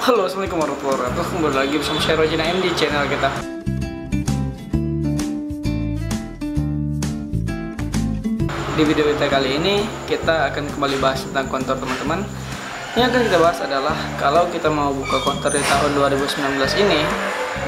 Halo, assalamualaikum warahmatullahi wabarakatuh. Kembali lagi bersama saya Rojin AM di channel kita. Di video kita kali ini kita akan kembali bahas tentang konter teman-teman. Yang akan kita bahas adalah kalau kita mau buka konter di tahun 2019 ini,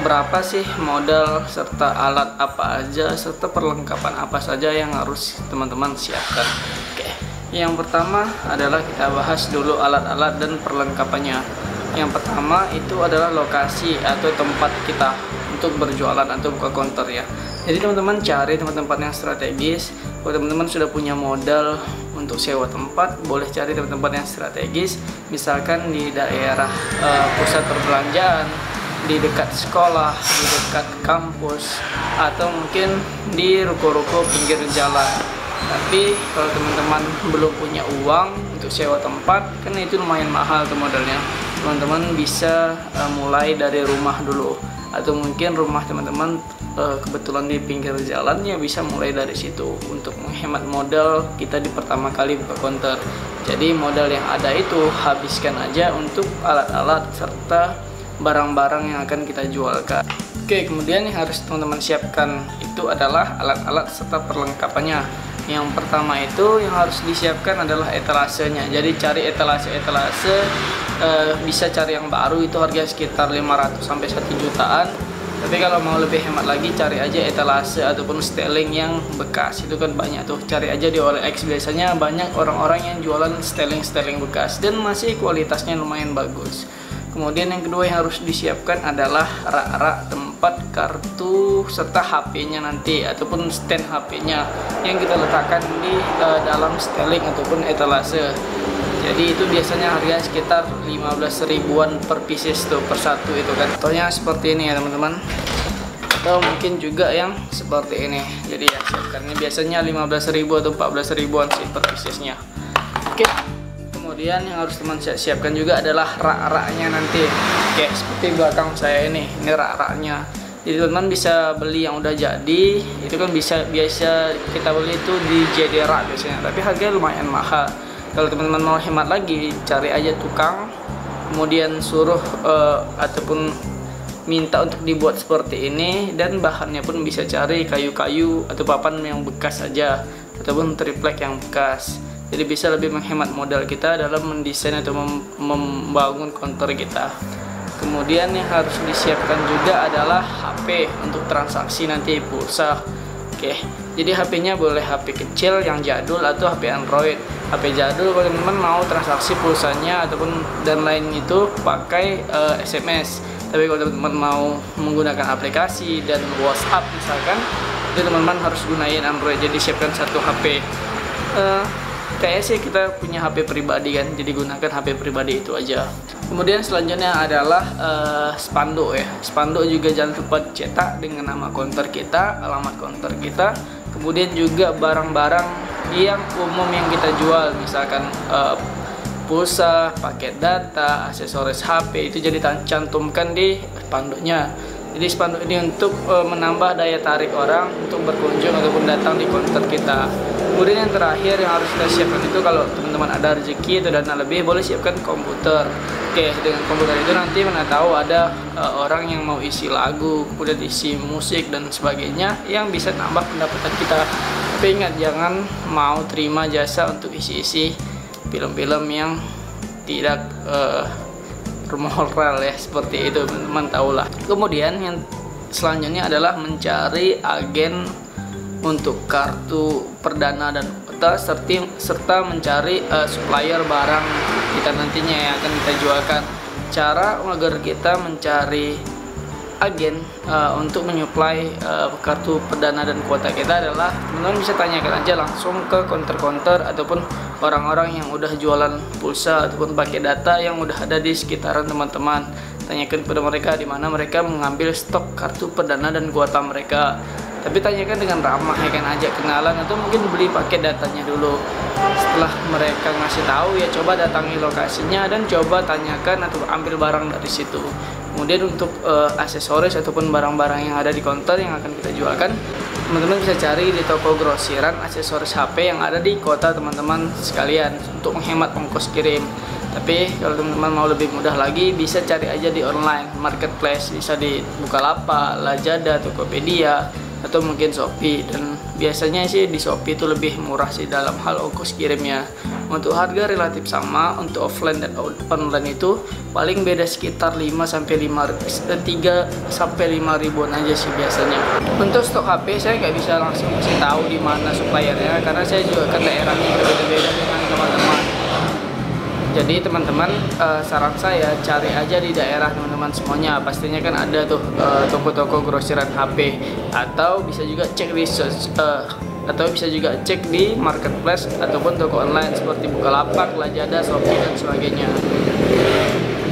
berapa sih modal serta alat apa aja serta perlengkapan apa saja yang harus teman-teman siapkan. Oke. Yang pertama adalah kita bahas dulu alat-alat dan perlengkapannya. Yang pertama itu adalah lokasi atau tempat kita untuk berjualan atau buka konter ya. Jadi teman-teman cari tempat-tempat yang strategis. Kalau teman-teman sudah punya modal untuk sewa tempat, boleh cari tempat-tempat yang strategis. Misalkan di daerah pusat perbelanjaan, di dekat sekolah, di dekat kampus, atau mungkin di ruko-ruko pinggir jalan. Tapi kalau teman-teman belum punya uang untuk sewa tempat, karena itu lumayan mahal tuh modalnya, teman-teman bisa mulai dari rumah dulu, atau mungkin rumah teman-teman kebetulan di pinggir jalan, ya bisa mulai dari situ untuk menghemat modal kita di pertama kali buka konter. Jadi modal yang ada itu habiskan aja untuk alat-alat serta barang-barang yang akan kita jualkan. Oke, kemudian yang harus teman-teman siapkan itu adalah alat-alat serta perlengkapannya. Yang pertama itu yang harus disiapkan adalah etalasenya. Jadi cari etalase bisa cari yang baru, itu harga sekitar 500 sampai 1 jutaan. Tapi kalau mau lebih hemat lagi, cari aja etalase ataupun styling yang bekas. Itu kan banyak tuh, cari aja di OLX. Biasanya banyak orang-orang yang jualan styling bekas dan masih kualitasnya lumayan bagus. Kemudian yang kedua yang harus disiapkan adalah rak-rak tempat kartu serta HP-nya nanti, ataupun stand HP-nya yang kita letakkan di dalam styling ataupun etalase. Jadi itu biasanya harga sekitar 15 ribuan per pieces tuh, per satu itu kan. Contohnya seperti ini ya teman-teman. Atau mungkin juga yang seperti ini. Jadi ya siapkan, ini biasanya 15 ribu atau 14 ribuan sih per piecesnya. Oke. Kemudian yang harus teman siapkan juga adalah rak-raknya nanti. Oke, seperti belakang saya ini rak-raknya. Jadi teman-teman bisa beli yang udah jadi, itu kan biasa kita beli itu di JD Rak biasanya, tapi harganya lumayan mahal. Kalau teman-teman mau hemat lagi, cari aja tukang, kemudian suruh ataupun minta untuk dibuat seperti ini, dan bahannya pun bisa cari kayu-kayu atau papan yang bekas aja, ataupun triplek yang bekas. Jadi bisa lebih menghemat modal kita dalam mendesain atau membangun konter kita. Kemudian yang harus disiapkan juga adalah HP untuk transaksi nanti, pulsa. Oke, jadi HP-nya boleh HP kecil yang jadul atau HP Android. HP jadul kalau teman-teman mau transaksi pulsanya ataupun dan lain itu pakai SMS. Tapi kalau teman-teman mau menggunakan aplikasi dan WhatsApp misalkan, itu teman-teman harus gunain Android. Jadi siapkan satu HP. Kayaknya sih kita punya HP pribadi kan, jadi gunakan HP pribadi itu aja. Kemudian selanjutnya adalah spanduk ya. Spanduk juga jangan lupa cetak dengan nama konter kita, alamat konter kita. Kemudian juga barang-barang yang umum yang kita jual, misalkan pulsa, paket data, aksesoris HP, itu jadi cantumkan di spanduknya. Jadi spanduk ini untuk menambah daya tarik orang untuk berkunjung ataupun datang di konter kita. Kemudian yang terakhir yang harus kita siapkan itu, kalau teman-teman ada rezeki atau dana lebih, boleh siapkan komputer. Oke, dengan komputer itu nanti mana tahu ada orang yang mau isi lagu, kemudian isi musik dan sebagainya, yang bisa nambah pendapatan kita. Tapi ingat, jangan mau terima jasa untuk isi-isi film-film yang tidak moral ya, seperti itu teman-teman tahulah. Kemudian yang selanjutnya adalah mencari agen untuk kartu perdana dan kuota, serta mencari supplier barang kita nantinya yang akan kita jualkan. Cara agar kita mencari agen untuk menyuplai kartu perdana dan kuota kita adalah teman-teman bisa tanyakan aja langsung ke konter-konter ataupun orang-orang yang udah jualan pulsa ataupun pakai data yang udah ada di sekitaran teman-teman. Tanyakan kepada mereka di mana mereka mengambil stok kartu perdana dan kuota mereka. Tapi tanyakan dengan ramah ya kan, ajak kenalan atau mungkin beli paket datanya dulu. Setelah mereka ngasih tahu, ya coba datangi lokasinya dan coba tanyakan atau ambil barang dari situ. Kemudian untuk aksesoris ataupun barang-barang yang ada di konter yang akan kita jualkan, teman-teman bisa cari di toko grosiran aksesoris HP yang ada di kota teman-teman sekalian untuk menghemat ongkos kirim. Tapi kalau teman-teman mau lebih mudah lagi, bisa cari aja di online marketplace, bisa di Bukalapak, Lazada, Tokopedia, atau mungkin Shopee. Dan biasanya sih di Shopee itu lebih murah sih dalam hal ongkos kirimnya. Untuk harga relatif sama, untuk offline dan online itu paling beda sekitar 3 sampai 5 ribuan aja sih biasanya. Untuk stok HP saya nggak bisa langsung kasih tahu di mana suppliernya, karena saya juga kan daerahnya berbeda-beda dengan teman-teman. Jadi teman-teman, saran saya cari aja di daerah teman-teman semuanya. Pastinya kan ada tuh toko-toko grosiran HP, atau bisa juga cek di marketplace ataupun toko online seperti Bukalapak, Lazada, Shopee dan sebagainya.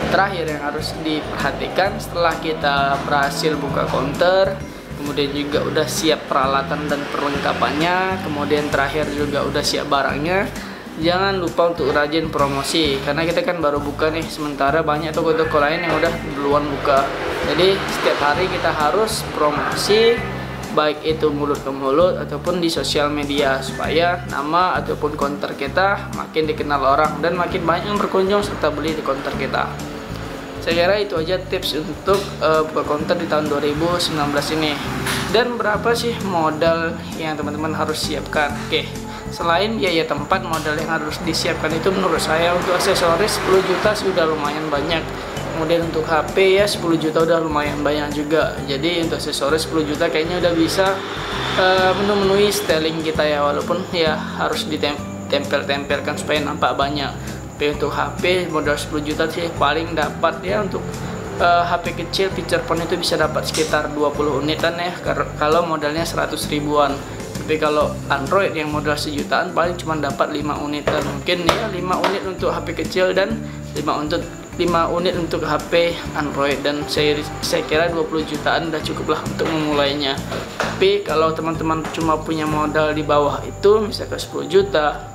Terakhir yang harus diperhatikan setelah kita berhasil buka counter, kemudian juga udah siap peralatan dan perlengkapannya, kemudian terakhir juga udah siap barangnya, jangan lupa untuk rajin promosi, karena kita kan baru buka nih, sementara banyak toko-toko lain yang udah duluan buka. Jadi setiap hari kita harus promosi, baik itu mulut ke mulut ataupun di sosial media, supaya nama ataupun counter kita makin dikenal orang dan makin banyak yang berkunjung serta beli di counter kita. Saya kira itu aja tips untuk buka counter di tahun 2019 ini. Dan berapa sih modal yang teman-teman harus siapkan? Oke, selain biaya tempat, modal yang harus disiapkan itu menurut saya untuk aksesoris 10 juta sudah lumayan banyak. Kemudian untuk HP ya 10 juta udah lumayan banyak juga. Jadi untuk aksesoris 10 juta kayaknya udah bisa memenuhi styling kita ya, walaupun ya harus ditempel-tempelkan supaya nampak banyak. Tapi untuk HP modal 10 juta sih paling dapat ya. Untuk HP kecil feature phone itu bisa dapat sekitar 20 unitan ya, kalau modalnya 100 ribuan. Tapi kalau Android yang modal sejutaan paling cuma dapat 5 unitan. Mungkin ya 5 unit untuk HP kecil dan 5 unit untuk HP Android, dan saya kira 20 jutaan udah cukup lah untuk memulainya. Tapi kalau teman-teman cuma punya modal di bawah itu, misalkan 10 juta,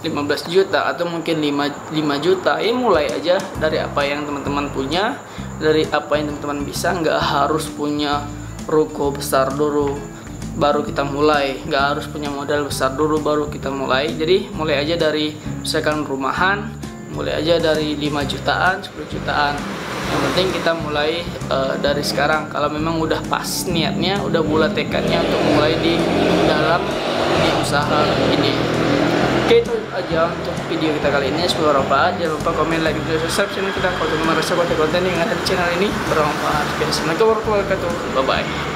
15 juta atau mungkin 5 juta, ya mulai aja dari apa yang teman-teman punya, dari apa yang teman-teman bisa. Nggak harus punya ruko besar dulu baru kita mulai, nggak harus punya modal besar dulu baru kita mulai. Jadi mulai aja dari misalkan rumahan, mulai aja dari 5 jutaan, 10 jutaan. Yang penting kita mulai dari sekarang. Kalau memang udah pas niatnya, udah bulat tekadnya untuk mulai di dalam usaha ini. Oke, itu aja untuk video kita kali ini. Semoga bermanfaat. Jangan lupa komen, like, dan subscribe channel kita kalau teman-teman merasa konten yang ada di channel ini bermanfaat. Oke, assalamualaikum warahmatullahi wabarakatuh. Bye bye.